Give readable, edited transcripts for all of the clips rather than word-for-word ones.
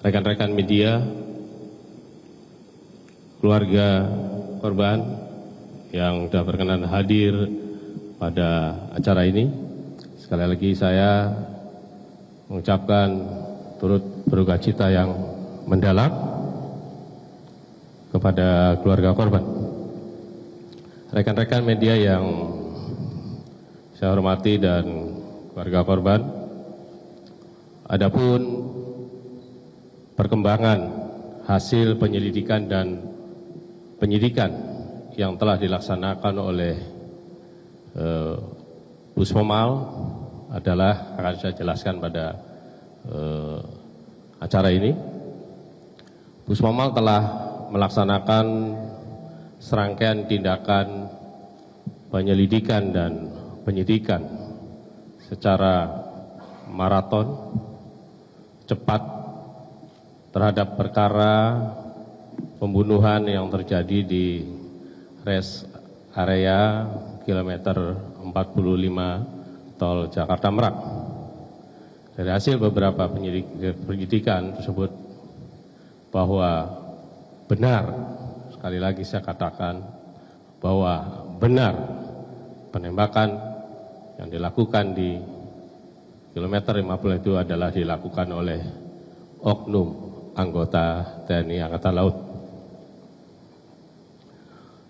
rekan-rekan media, keluarga korban yang sudah berkenan hadir pada acara ini. Sekali lagi saya mengucapkan turut berduka cita yang mendalam kepada keluarga korban. Rekan-rekan media yang saya hormati dan keluarga korban, adapun perkembangan hasil penyelidikan dan penyidikan yang telah dilaksanakan oleh Puspomal adalah akan saya jelaskan pada acara ini. Puspomal telah melaksanakan serangkaian tindakan penyelidikan dan penyidikan secara maraton, cepat terhadap perkara pembunuhan yang terjadi di rest area kilometer 45 tol Jakarta Merak. Dari hasil beberapa penyidikan tersebut bahwa benar, sekali lagi saya katakan bahwa benar penembakan yang dilakukan di kilometer 50 itu adalah dilakukan oleh oknum anggota TNI Angkatan Laut.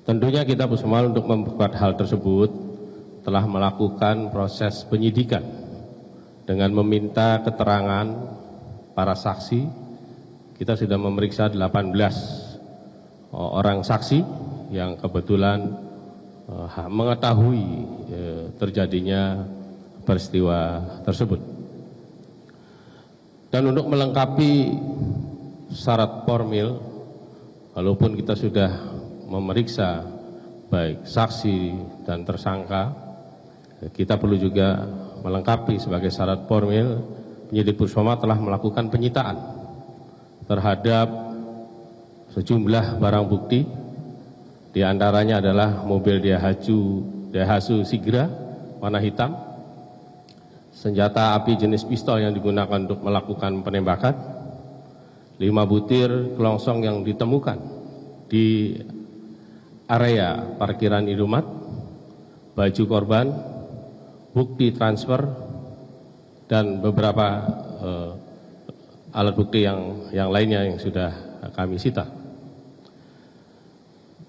Tentunya kita Puspomal untuk membuat hal tersebut telah melakukan proses penyidikan dengan meminta keterangan para saksi. Kita sudah memeriksa 18 orang saksi yang kebetulan mengetahui terjadinya peristiwa tersebut. Dan untuk melengkapi syarat formil, walaupun kita sudah memeriksa baik saksi dan tersangka, kita perlu juga melengkapi sebagai syarat formil. Penyidik Puspomal telah melakukan penyitaan terhadap sejumlah barang bukti, di antaranya adalah mobil Daihatsu Sigra warna hitam, senjata api jenis pistol yang digunakan untuk melakukan penembakan, 5 butir kelongsong yang ditemukan di area parkiran Indomaret, baju korban, bukti transfer, dan beberapa alat bukti yang lainnya yang sudah kami sita.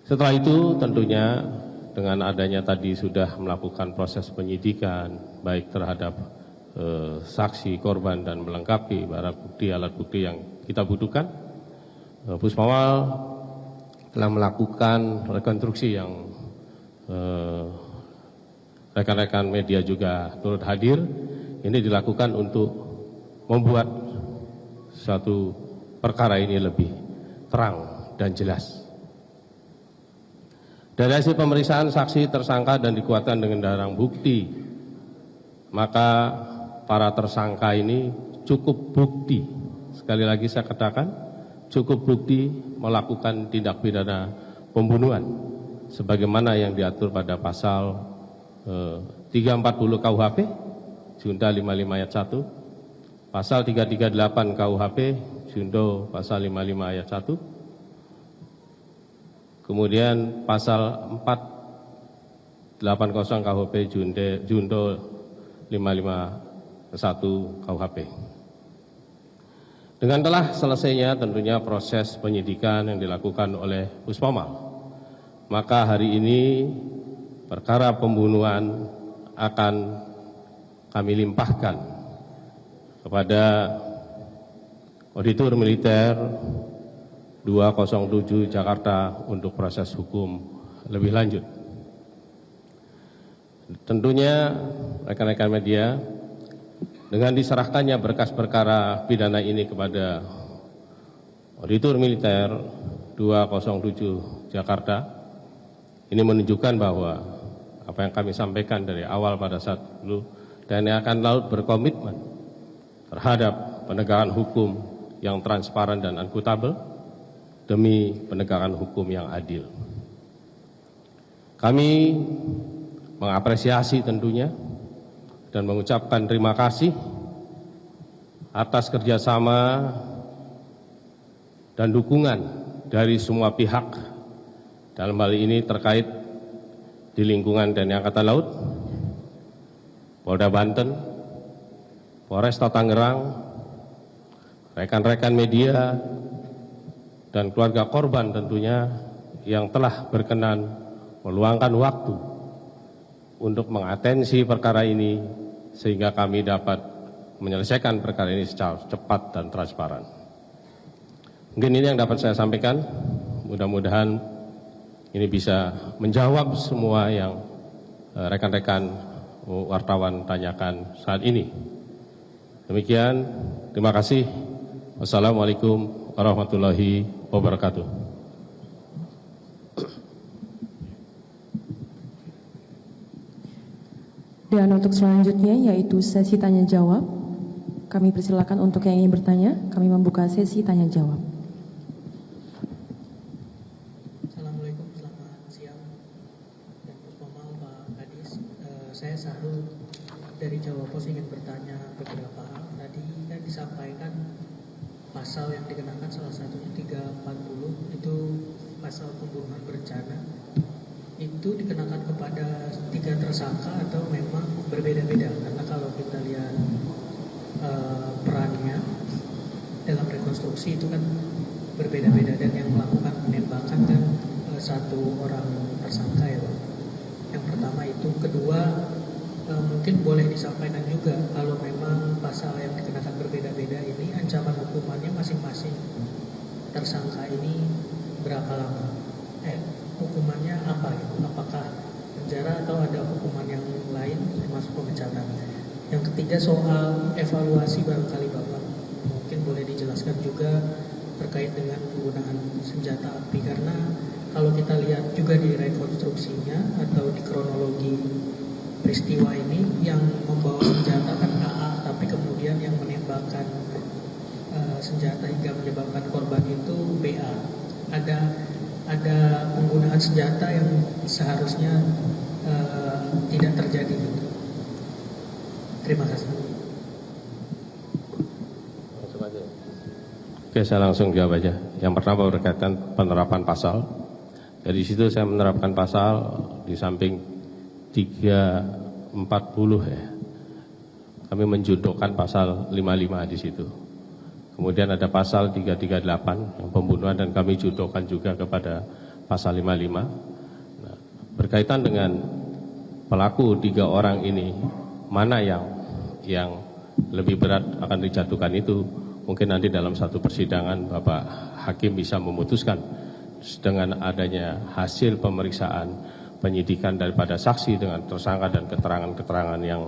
Setelah itu tentunya dengan adanya tadi sudah melakukan proses penyidikan baik terhadap saksi, korban, dan melengkapi barang bukti, alat bukti yang kita butuhkan, Puspomal telah melakukan rekonstruksi yang rekan-rekan media juga turut hadir. Ini dilakukan untuk membuat suatu perkara ini lebih terang dan jelas. Dari hasil pemeriksaan saksi, tersangka, dan dikuatkan dengan barang bukti, maka para tersangka ini cukup bukti, sekali lagi saya katakan, cukup bukti melakukan tindak pidana pembunuhan sebagaimana yang diatur pada pasal 340 KUHP Junto 55 ayat 1, pasal 338 KUHP Junto pasal 55 ayat 1, kemudian pasal 480 KUHP Junto 55 1 KUHP. Dengan telah selesainya tentunya proses penyidikan yang dilakukan oleh Puspomal, maka hari ini perkara pembunuhan akan kami limpahkan kepada Auditor Militer 207 Jakarta untuk proses hukum lebih lanjut. Tentunya rekan-rekan media, dengan diserahkannya berkas perkara pidana ini kepada Auditor Militer 207 Jakarta, ini menunjukkan bahwa apa yang kami sampaikan dari awal pada saat dulu, TNI Angkatan Laut berkomitmen terhadap penegakan hukum yang transparan dan akuntabel demi penegakan hukum yang adil. Kami mengapresiasi tentunya dan mengucapkan terima kasih atas kerjasama dan dukungan dari semua pihak dalam hal ini terkait di lingkungan TNI Angkatan Laut, Polda Banten, Polresta Tangerang, rekan-rekan media, dan keluarga korban tentunya yang telah berkenan meluangkan waktu untuk mengatensi perkara ini sehingga kami dapat menyelesaikan perkara ini secara cepat dan transparan. Mungkin ini yang dapat saya sampaikan, mudah-mudahan ini bisa menjawab semua yang rekan-rekan wartawan tanyakan saat ini. Demikian, terima kasih. Wassalamualaikum warahmatullahi wabarakatuh. Dan untuk selanjutnya yaitu sesi tanya jawab. Kami persilakan untuk yang ingin bertanya, kami membuka sesi tanya jawab. Assalamualaikum, selamat siang. Dan Puspamal, Pak Kadis, saya Sahrul dari Jawa Pos ingin bertanya beberapa hal. Tadi kan disampaikan pasal yang dikenakan salah satunya 340 itu pasal pembunuhan berencana. Itu dikenakan kepada 3 tersangka atau memang berbeda-beda? Karena kalau kita lihat perannya dalam rekonstruksi itu kan berbeda-beda, dan yang melakukan penembakan kan 1 orang tersangka ya Pak. Yang pertama itu. Kedua, mungkin boleh disampaikan juga kalau memang pasal yang dikenakan berbeda-beda ini ancaman hukumannya masing-masing tersangka ini berapa lama? Hukumannya apa gitu? Apakah penjara atau ada hukuman yang lain termasuk pemecatan? Yang ketiga soal evaluasi, barangkali Bapak mungkin boleh dijelaskan juga terkait dengan penggunaan senjata api, karena kalau kita lihat juga di rekonstruksinya atau di kronologi peristiwa ini yang membawa senjata kan AA, tapi kemudian yang menembakkan senjata hingga menyebabkan korban itu BA. Ada penggunaan senjata yang seharusnya tidak terjadi gitu. Terima kasih. Oke, saya langsung jawab aja. Yang pertama berkaitan penerapan pasal. Dari situ saya menerapkan pasal di samping 340 ya. Kami menjudokkan pasal 55 di situ. Kemudian ada pasal 338 yang pembunuhan, dan kami judokkan juga kepada pasal 55. Nah, berkaitan dengan pelaku 3 orang ini, mana yang lebih berat akan dijatuhkan itu mungkin nanti dalam satu persidangan Bapak Hakim bisa memutuskan dengan adanya hasil pemeriksaan penyidikan daripada saksi dengan tersangka dan keterangan-keterangan yang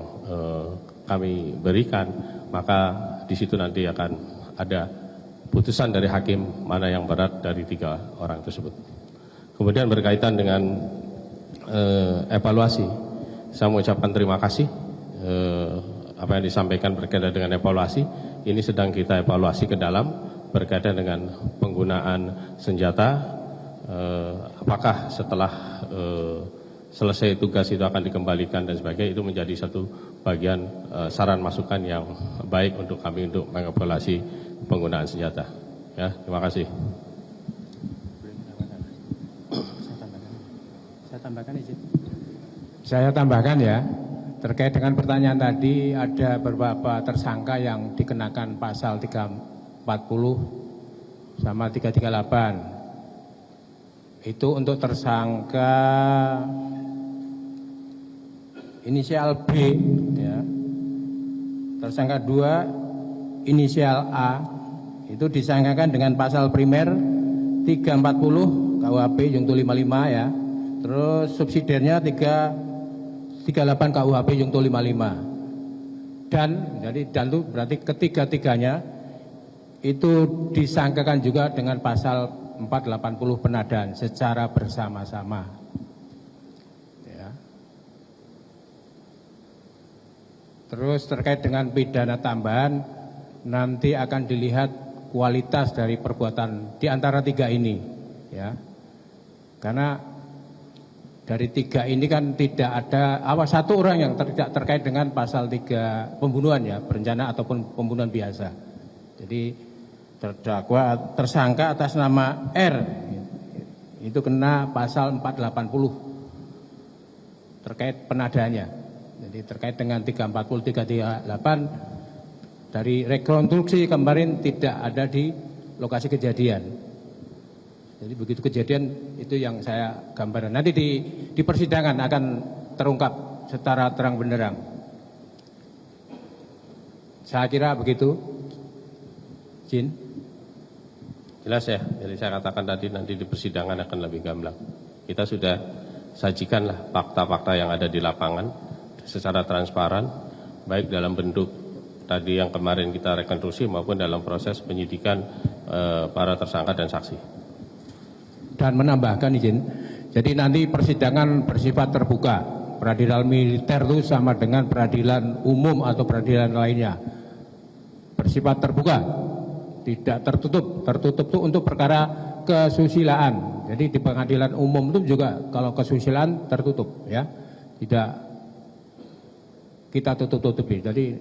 kami berikan, maka di situ nanti akan ada putusan dari hakim mana yang berat dari 3 orang tersebut. Kemudian berkaitan dengan evaluasi, saya mengucapkan terima kasih apa yang disampaikan berkaitan dengan evaluasi. Ini sedang kita evaluasi ke dalam berkaitan dengan penggunaan senjata, apakah setelah selesai tugas itu akan dikembalikan dan sebagainya. Itu menjadi satu bagian saran masukan yang baik untuk kami untuk mengevaluasi penggunaan senjata. Ya, terima kasih. Saya tambahkan ya, terkait dengan pertanyaan tadi, ada beberapa tersangka yang dikenakan pasal 340 sama 338. Itu untuk tersangka inisial B ya. Tersangka 2 inisial A itu disangkakan dengan pasal primer 340 KUHP Junto 55 ya. Terus subsidiarnya 38 KUHP Junto 55. Dan itu berarti ketiga-tiganya itu disangkakan juga dengan pasal 480 penadaan secara bersama-sama. Ya. Terus terkait dengan pidana tambahan, nanti akan dilihat kualitas dari perbuatan di antara 3 ini, ya. Karena dari 3 ini kan tidak ada satu orang yang tidak terkait dengan pasal 3 pembunuhan ya, berencana ataupun pembunuhan biasa. Jadi terdakwa tersangka atas nama R itu kena pasal 480 terkait penadaannya. Jadi terkait dengan 340 338 dari rekonstruksi kemarin tidak ada di lokasi kejadian. Jadi begitu kejadian itu yang saya gambarkan. Nanti di persidangan akan terungkap secara terang benderang. Saya kira begitu. Jin. Jelas ya, jadi saya katakan tadi nanti di persidangan akan lebih gamblang. Kita sudah sajikanlah fakta-fakta yang ada di lapangan secara transparan, baik dalam bentuk tadi yang kemarin kita rekonstruksi maupun dalam proses penyidikan para tersangka dan saksi. Dan menambahkan izin, jadi nanti persidangan bersifat terbuka. Peradilan militer itu sama dengan peradilan umum atau peradilan lainnya. Bersifat terbuka. Tidak tertutup. Tertutup itu untuk perkara kesusilaan. Jadi di pengadilan umum itu juga kalau kesusilaan tertutup, ya. Tidak kita tutup-tutupi. Jadi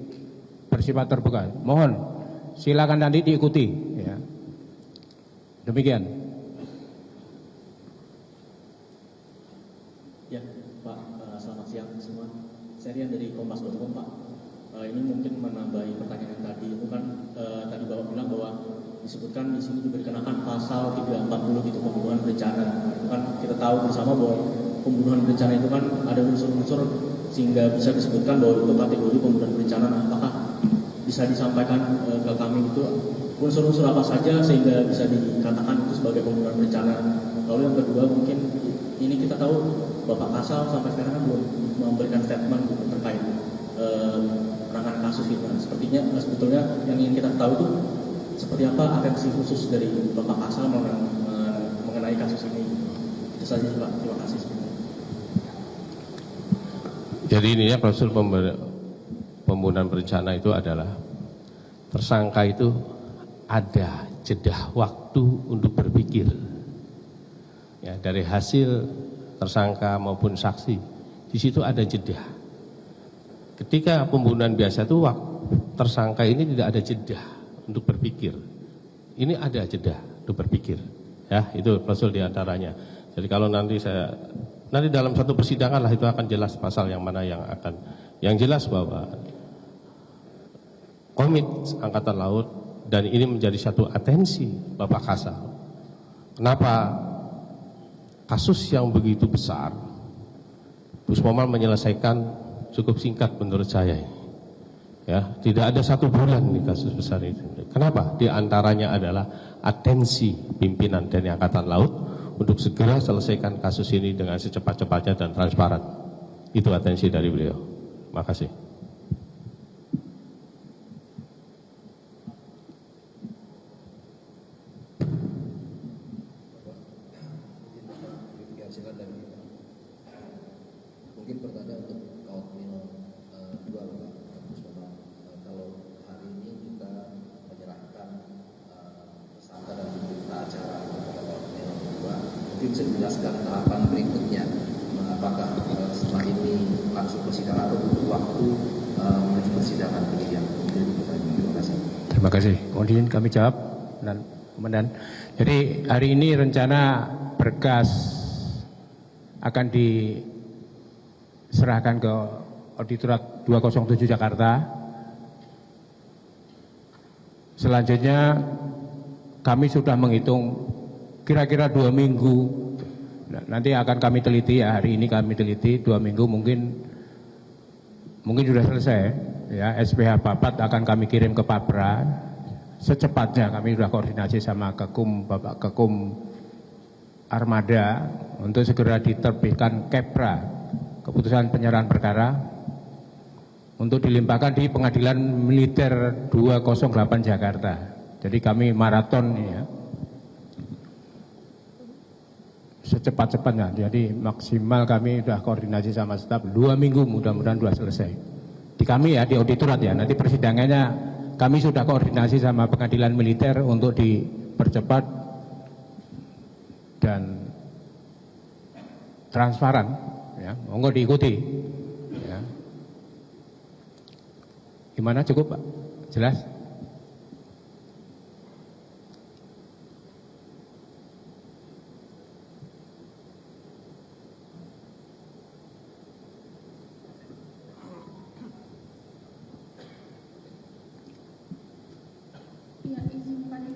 bersifat terbuka. Mohon silakan nanti diikuti, ya. Demikian. Ya, Pak, selamat siang semua. Saya Rian dari Kompas.com, Pak. Ini mungkin menambahi pertanyaan yang tadi. Itu kan tadi Bapak bilang bahwa disebutkan di sini juga dikenakan pasal 340 itu pembunuhan berencana. Itu kan kita tahu bersama bahwa pembunuhan berencana itu kan ada unsur-unsur sehingga bisa disebutkan bahwa itu kategori pembunuhan berencana. Nah, apakah bisa disampaikan ke kami itu unsur-unsur apa saja sehingga bisa dikatakan itu sebagai pembunuhan berencana? Lalu yang kedua mungkin ini kita tahu Bapak Kasal sampai sekarang kan belum memberikan statement terkait penanganan kasus itu. Sepertinya sebetulnya yang ingin kita tahu itu seperti apa atensi khusus dari Bapak Kasal mengenai kasus ini. Itu saja Pak, terima kasih. Jadi ini ya prosedur pembunuhan berencana itu adalah tersangka itu ada jeda waktu untuk berpikir. Ya, dari hasil tersangka maupun saksi, di situ ada jeda. Ketika pembunuhan biasa itu tersangka ini tidak ada jeda untuk berpikir. Ini ada jeda untuk berpikir. Ya, itu pasal diantaranya. Jadi kalau nanti dalam satu persidangan lah itu akan jelas pasal yang mana yang akan. Yang jelas bahwa Komit Angkatan Laut dan ini menjadi satu atensi Bapak Kasal. Kenapa kasus yang begitu besar Pusmomal menyelesaikan cukup singkat menurut saya. Ya, tidak ada 1 bulan di kasus besar itu. Kenapa? Di antaranya adalah atensi pimpinan TNI Angkatan Laut untuk segera selesaikan kasus ini dengan secepat-cepatnya dan transparan. Itu atensi dari beliau. Terima kasih. Mungkin pertanyaan untuk Kautmil 2, Pak. Kalau hari ini kita menyerahkan tersangka dan berita acara kepada Kautmil 2, mungkin bisa dijelaskan tahapan berikutnya. Apakah setelah ini langsung persidangan atau butuh waktu menuju persidangan demikian? Terima kasih. Terima kasih. Kemudian kami jawab dan Komandan. Jadi hari ini rencana berkas akan diserahkan ke Auditorat 207 Jakarta. Selanjutnya kami sudah menghitung kira-kira 2 minggu. Nanti akan kami teliti ya, hari ini kami teliti 2 minggu mungkin sudah selesai. Ya, SPH Papat akan kami kirim ke Papra. Secepatnya kami sudah koordinasi sama Kekum, Bapak Kekum Armada untuk segera diterbitkan Kepra, keputusan penyerahan perkara, untuk dilimpahkan di Pengadilan Militer 208 Jakarta. Jadi kami maraton ya, secepat-cepatnya. Jadi maksimal kami sudah koordinasi sama staf 2 minggu, mudah-mudahan sudah selesai. Di kami ya, di auditorat ya, nanti persidangannya kami sudah koordinasi sama Pengadilan Militer untuk dipercepat dan transparan, ya, monggo diikuti. Ya. Gimana, cukup Pak? Jelas?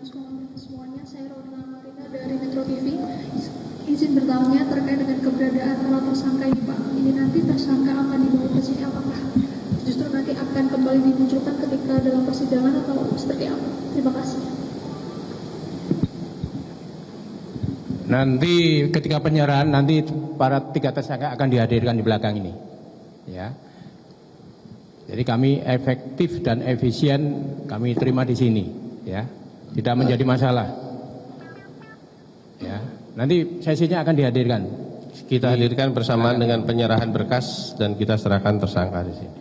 semuanya, saya Rona Marina dari Metro TV. Izin bertanya terkait dengan keberadaan para tersangka ini, Pak. Ini nanti tersangka akan dibawa ke sini, apakah justru nanti akan kembali dimunculkan ketika dalam persidangan atau seperti apa? Terima kasih. Nanti ketika penyerahan, nanti para 3 tersangka akan dihadirkan di belakang ini. Ya. Jadi kami efektif dan efisien kami terima di sini, ya, tidak menjadi masalah. Ya, nanti sesinya akan dihadirkan. Kita hadirkan bersamaan dengan penyerahan berkas dan kita serahkan tersangka di sini.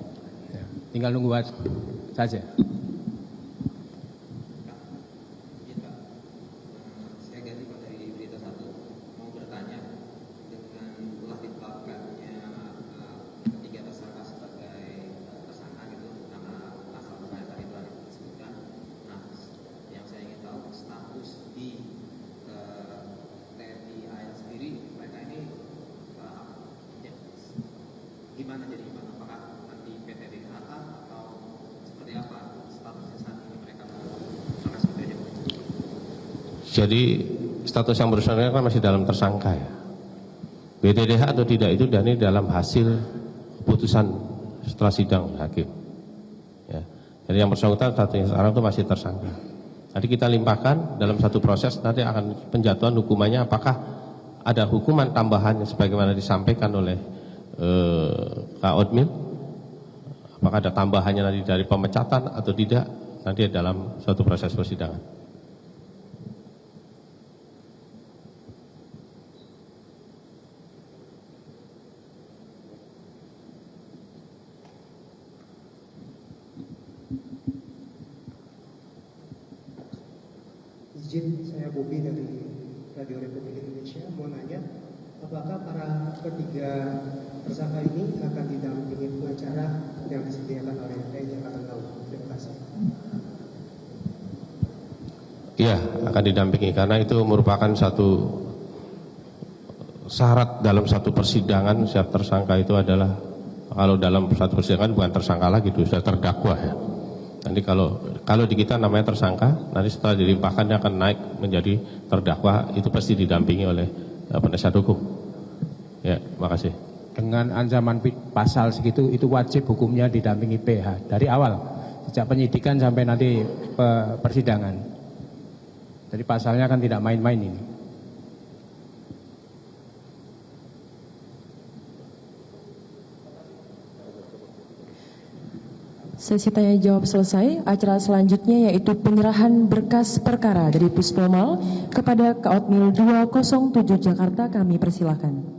Ya, tinggal nunggu saja. Saya ganti Pak dari berita 1, mau bertanya dengan telah ditetapkannya ketiga tersangka sebagai tersangka gitu karena pasal tadi telah disebutkan. Nah, yang saya ingin tahu status di TNI AL sendiri, mereka ini gimana jadi gimana? Apakah nanti PT BKA atau seperti apa statusnya saat ini mereka? Terima kasih aja. Jadi status yang bersangkutan kan masih dalam tersangka ya. BDDH atau tidak itu dan ini dalam hasil keputusan setelah sidang hakim. Ya. Jadi yang bersangkutan statusnya sekarang itu masih tersangka. Nanti kita limpahkan dalam satu proses, nanti akan penjatuhan hukumannya apakah ada hukuman tambahan sebagaimana disampaikan oleh Kak Odmin, apakah ada tambahannya nanti dari pemecatan atau tidak, nanti dalam suatu proses persidangan. Izin, saya Bobi dari Radio Republik Indonesia mau nanya, apakah para ketiga tersangka ini akan didampingi pengacara yang disediakan oleh Jakarta Now? Terima kasih. Iya, akan didampingi karena itu merupakan satu syarat dalam satu persidangan. Setiap tersangka itu adalah, kalau dalam satu persidangan bukan tersangka lagi, itu sudah terdakwa ya. Nanti kalau di kita namanya tersangka, nanti setelah dilimpahkan dia akan naik menjadi terdakwa, itu pasti didampingi oleh penasihat hukum. Ya, makasih. Dengan ancaman pasal segitu, itu wajib hukumnya didampingi PH dari awal, sejak penyidikan sampai nanti persidangan. Jadi pasalnya kan tidak main-main ini. Sesi tanya jawab selesai. Acara selanjutnya yaitu penyerahan berkas perkara dari Puspomal kepada Kaotmil 207 Jakarta. Kami persilahkan.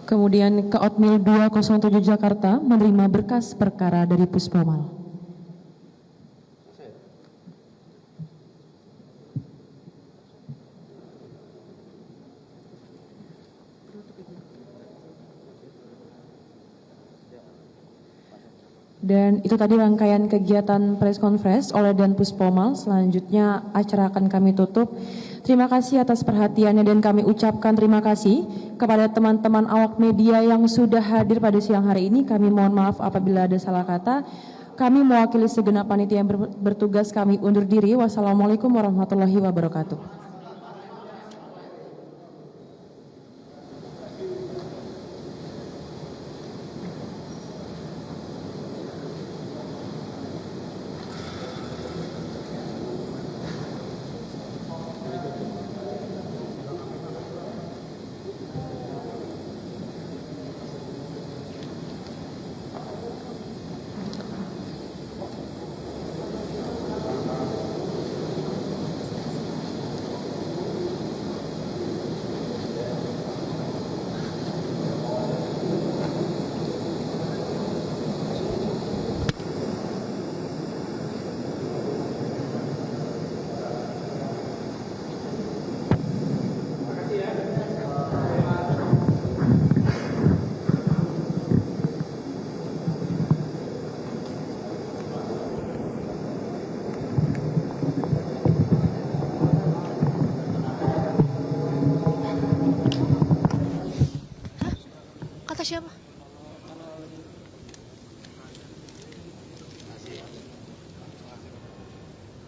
Kemudian Kaotmil 207 Jakarta menerima berkas perkara dari Puspomal. Dan itu tadi rangkaian kegiatan press conference oleh Dan Puspomal. Selanjutnya acara akan kami tutup. Terima kasih atas perhatiannya dan kami ucapkan terima kasih kepada teman-teman awak media yang sudah hadir pada siang hari ini. Kami mohon maaf apabila ada salah kata. Kami mewakili segenap panitia yang bertugas, kami undur diri. Wassalamualaikum warahmatullahi wabarakatuh. Kata siapa?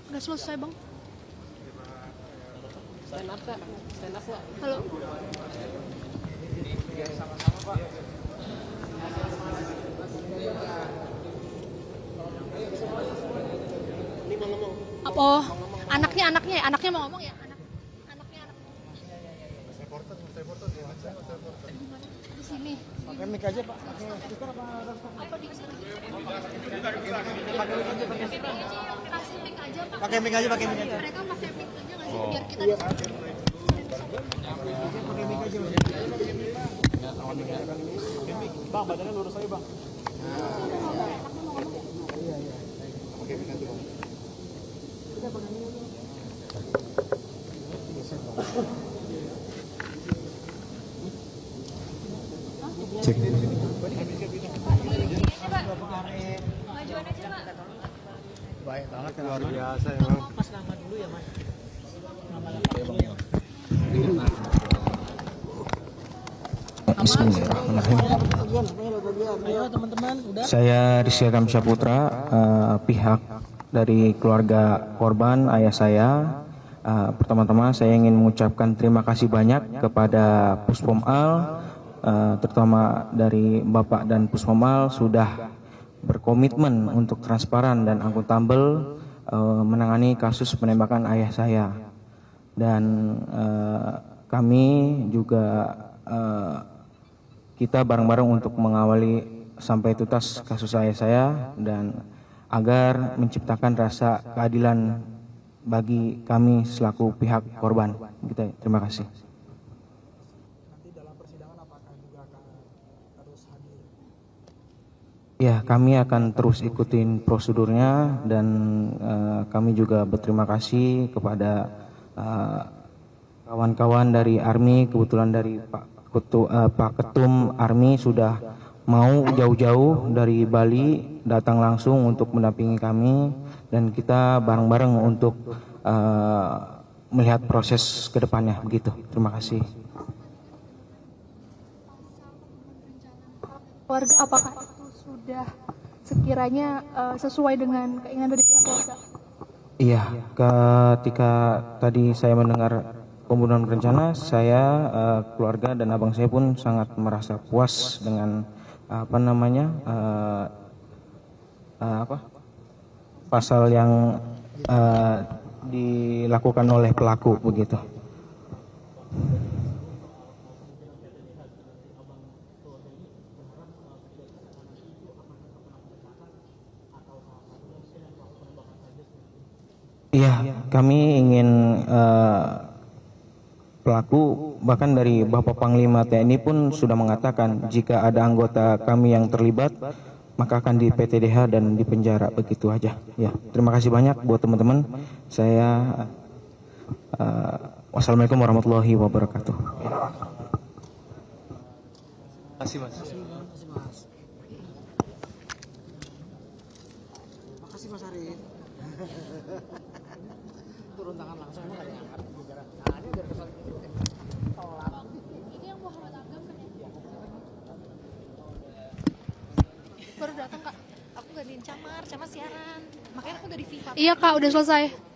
Nggak selesai bang. Stand up pak. Halo. Apa? Anaknya mau ngomong ya? Anaknya. Di sini. Pakai mic aja Pak. Pakai speaker apa? Apa di sini? Kasih mic aja Pak. Pakai mic aja. Pakai mic aja. Mereka pakai mic aja nggak sih? Biar kita Pakai mic aja. Bang, badannya lurus aja Bang. Iya. Pakai mic aja Bang. Cek. Baik banget, luar biasa emang. Pas nama dulu ya Mas. Ayo teman-teman, saya Rizky Kamsya Putra, pihak dari keluarga korban, ayah saya. Pertama-tama saya ingin mengucapkan terima kasih banyak kepada Puspom-Al, terutama dari Bapak dan Puspom-Al sudah berkomitmen untuk transparan dan akuntabel menangani kasus penembakan ayah saya. Dan kami juga kita bareng-bareng untuk mengawali sampai tuntas kasus ayah saya dan agar menciptakan rasa keadilan bagi kami selaku pihak korban. Terima kasih. Nanti dalam persidangan apakah juga akan terus hadir? Ya, kami akan terus ikutin prosedurnya dan kami juga berterima kasih kepada kawan-kawan dari ARMI, kebetulan dari Pak Ketum ARMI sudah mau jauh-jauh dari Bali datang langsung untuk mendampingi kami dan kita bareng-bareng untuk melihat proses ke depannya begitu. Terima kasih. Keluarga apakah itu sudah sekiranya sesuai dengan keinginan dari pihak keluarga? Iya, ketika tadi saya mendengar pembunuhan berencana, saya, keluarga dan abang saya pun sangat merasa puas dengan pasal yang dilakukan oleh pelaku begitu. Iya, kami ingin pelaku, bahkan dari Bapak Panglima TNI pun sudah mengatakan jika ada anggota kami yang terlibat maka akan di PTDH dan dipenjara, begitu aja. Ya, terima kasih banyak buat teman-teman. Saya wassalamualaikum warahmatullahi wabarakatuh. Terima kasih Mas. Mas Arif. Turun tangan langsung emang ada yang angkat bicara. Nah, ini biar kesal gitu. Tolak. Ini yang Muhammad Agam kan ya? Baru datang Kak. Aku gantiin Camar siaran. Makanya aku dari FIFA. Iya Kak, udah selesai.